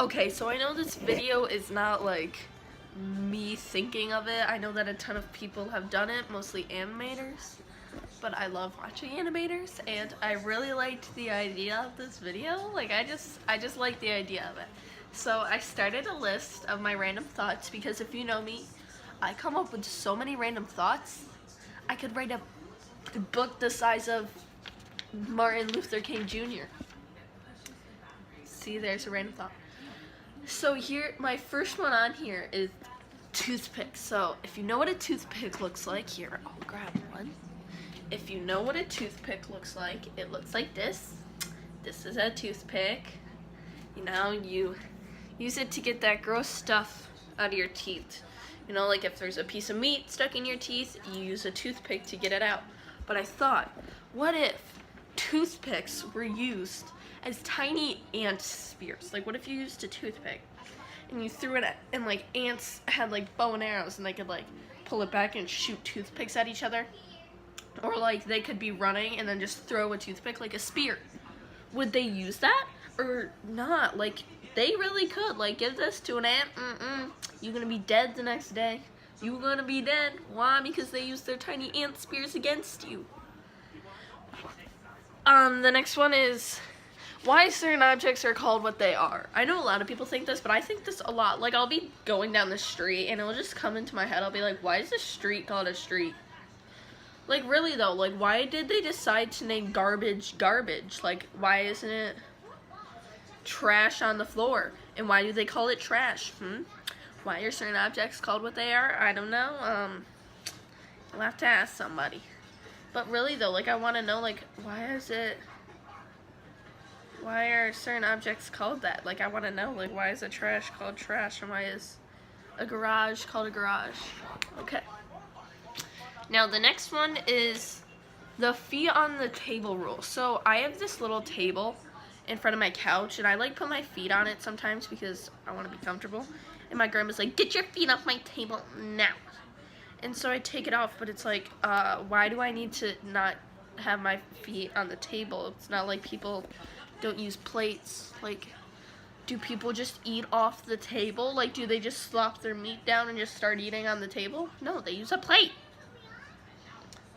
Okay, so I know this video is not like me thinking of it. I know that a ton of people have done it, mostly animators, but I love watching animators and I really liked the idea of this video. Like I just like the idea of it. So I started a list of my random thoughts because if you know me, I come up with so many random thoughts. I could write a book the size of Martin Luther King Jr. See, there's a random thought. So here, my first one on here is toothpick. So if you know what a toothpick looks like, here, I'll grab one. If you know what a toothpick looks like, it looks like this. This is a toothpick. You know, you use it to get that gross stuff out of your teeth. You know, like if there's a piece of meat stuck in your teeth, you use a toothpick to get it out. But I thought, what if toothpicks were used as tiny ant spears? Like what if you used a toothpick and you threw it at, and like ants had like bow and arrows and they could like pull it back and shoot toothpicks at each other? Or like they could be running and then just throw a toothpick like a spear. Would they use that or not? Like they really could. Like give this to an ant, you're gonna be dead the next day. You're gonna be dead. Why? Because they use their tiny ant spears against you. The next one is why certain objects are called what they are. I know a lot of people think this, but I think this a lot. Like I'll be going down the street and it'll just come into my head. I'll be like, why is this street called a street? Like really though, like why did they decide to name garbage garbage? Like why isn't it trash on the floor? And why do they call it trash? Why are certain objects called what they are? I don't know. I'll have to ask somebody. But really though, like I want to know, like why are certain objects called that? Like I want to know, like why is a trash called trash and why is a garage called a garage? Okay. Now the next one is the feet on the table rule. So I have this little table in front of my couch and I like put my feet on it sometimes because I want to be comfortable. And my grandma's like, get your feet off my table now. And so I take it off, but it's like, why do I need to not have my feet on the table? It's not like people don't use plates. Like, do people just eat off the table? Like, do they just slop their meat down and just start eating on the table? No, they use a plate.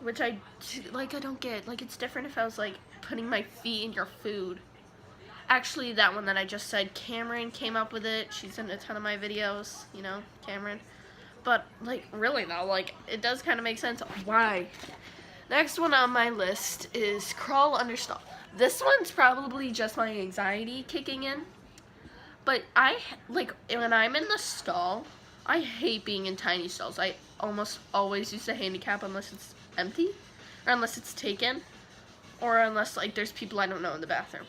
Which I don't get. Like, it's different if I was, like, putting my feet in your food. Actually, that one that I just said, Cameron came up with it. She's in a ton of my videos, you know, Cameron. But, like, really, though, like, it does kind of make sense. Why? Next one on my list is crawl under stall. This one's probably just my anxiety kicking in. But like, when I'm in the stall, I hate being in tiny stalls. I almost always use a handicap unless it's empty, or unless it's taken, or unless, like, there's people I don't know in the bathroom.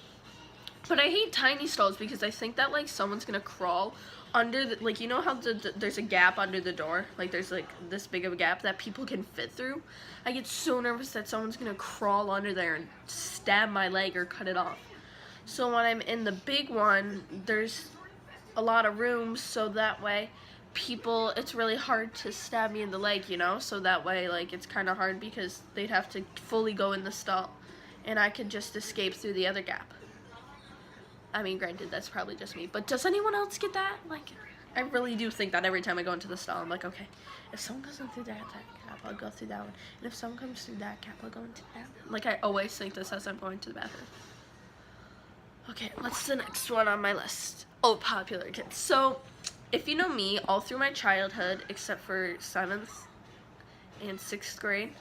But I hate tiny stalls because I think that, like, someone's gonna crawl under the, like, you know how there's a gap under the door? Like, there's, like, this big of a gap that people can fit through? I get so nervous that someone's gonna crawl under there and stab my leg or cut it off. So when I'm in the big one, there's a lot of room, so that way it's really hard to stab me in the leg, you know? So that way, like, it's kind of hard because they'd have to fully go in the stall, and I could just escape through the other gap. I mean, granted, that's probably just me, but does anyone else get that? Like, I really do think that every time I go into the stall, I'm like, okay, if someone goes in through that gap, I'll go through that one. And if someone comes through that gap, I'll go into that one. Like, I always think this as I'm going to the bathroom. Okay, what's the next one on my list? Oh, popular kids. So, if you know me, all through my childhood, except for 7th and 6th grade,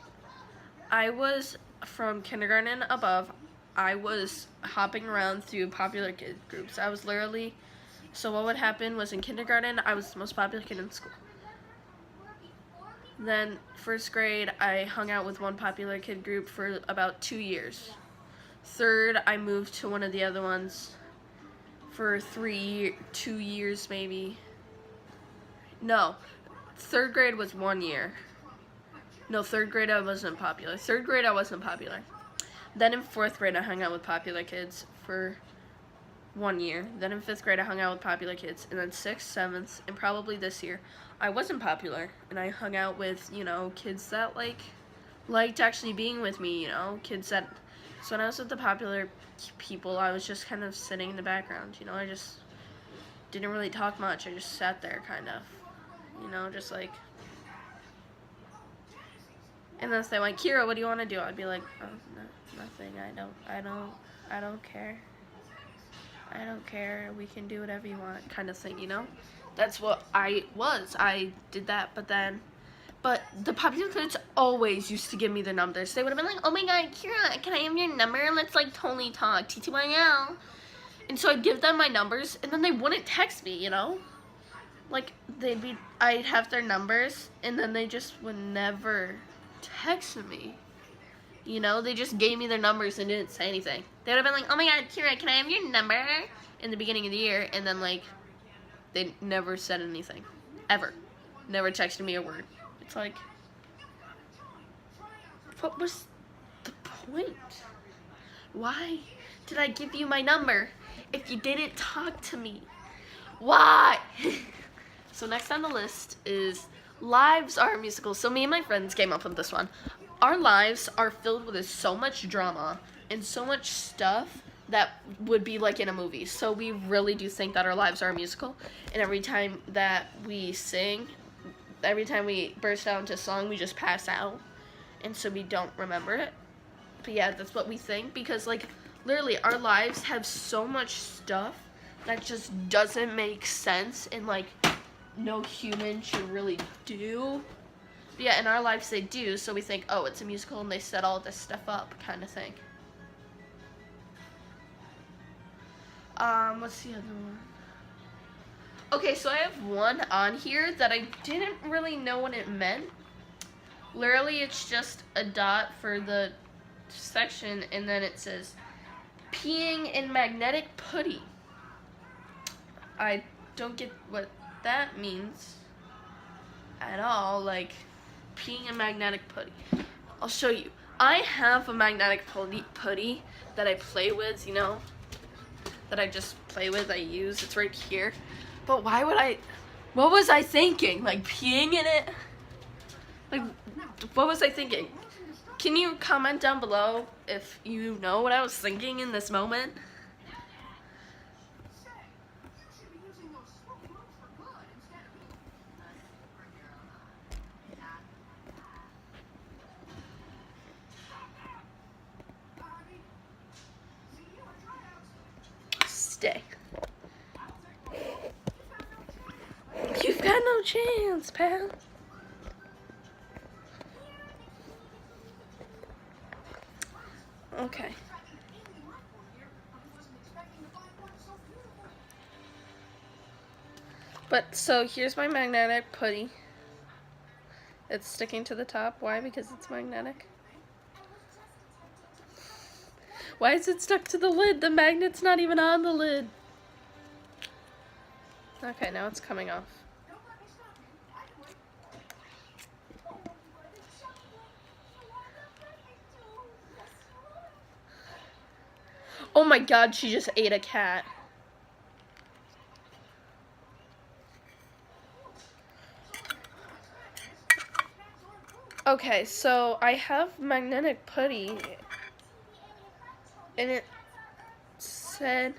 I was, from kindergarten above, I was hopping around through popular kid groups. I was literally, so what would happen was in kindergarten, I was the most popular kid in school. Then 1st grade, I hung out with one popular kid group for about 2 years. 3rd, I moved to one of the other ones for 2 years maybe. No, 3rd grade was 1 year. No, 3rd grade I wasn't popular. 3rd grade I wasn't popular. Then in 4th grade, I hung out with popular kids for 1 year. Then in 5th grade, I hung out with popular kids. And then 6th, 7th, and probably this year, I wasn't popular. And I hung out with, you know, kids that, like, liked actually being with me, you know, kids that, so when I was with the popular people, I was just kind of sitting in the background, you know, I just didn't really talk much. I just sat there kind of, you know, just like. And then if they went, Kira, what do you want to do? I'd be like, oh, no, nothing. I don't care. I don't care. We can do whatever you want, kind of thing, you know? That's what I was. I did that, but the popular kids always used to give me their numbers. They would have been like, oh my god, Kira, can I have your number? Let's like totally talk. TTYL. And so I'd give them my numbers, and then they wouldn't text me, you know? Like, I'd have their numbers, and then they just would never text me. You know, they just gave me their numbers and didn't say anything. They would have been like, oh my god, Kira, can I have your number? In the beginning of the year, and then like, they never said anything. Ever. Never texted me a word. It's like, what was the point? Why did I give you my number if you didn't talk to me? Why? So next on the list is lives are musicals. So me and my friends came up with this one. Our lives are filled with so much drama and so much stuff that would be like in a movie. So we really do think that our lives are a musical. And every time that we sing, every time we burst out into song, we just pass out. And so we don't remember it. But yeah, that's what we think. Because like, literally, our lives have so much stuff that just doesn't make sense. And like, no human should really do. But yeah, in our lives they do. So we think, oh, it's a musical and they set all this stuff up, kind of thing. What's the other one? Okay, so I have one on here that I didn't really know what it meant. Literally, it's just a dot for the section, and then it says, peeing in magnetic putty. I don't get what that means at all, like, peeing in magnetic putty. I'll show you. I have a magnetic putty that I play with, you know, that I just play with, I use. It's right here. But why would what was I thinking? Like, peeing in it? Like, what was I thinking? Can you comment down below if you know what I was thinking in this moment? Stay. You've got no chance, pal. Okay. But, so, here's my magnetic putty. It's sticking to the top. Why? Because it's magnetic. Why is it stuck to the lid? The magnet's not even on the lid. Okay, now it's coming off. Oh my god, she just ate a cat. Okay, so I have magnetic putty, and it said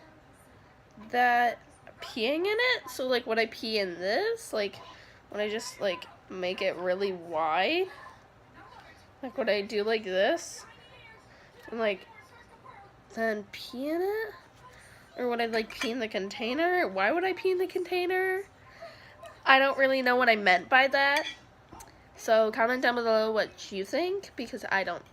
that peeing in it, so like would I pee in this? Like, would I just like make it really wide? Like, would I do like this? And like, then pee in it? Or would I like pee in the container? Why would I pee in the container? I don't really know what I meant by that. So comment down below what you think, because I don't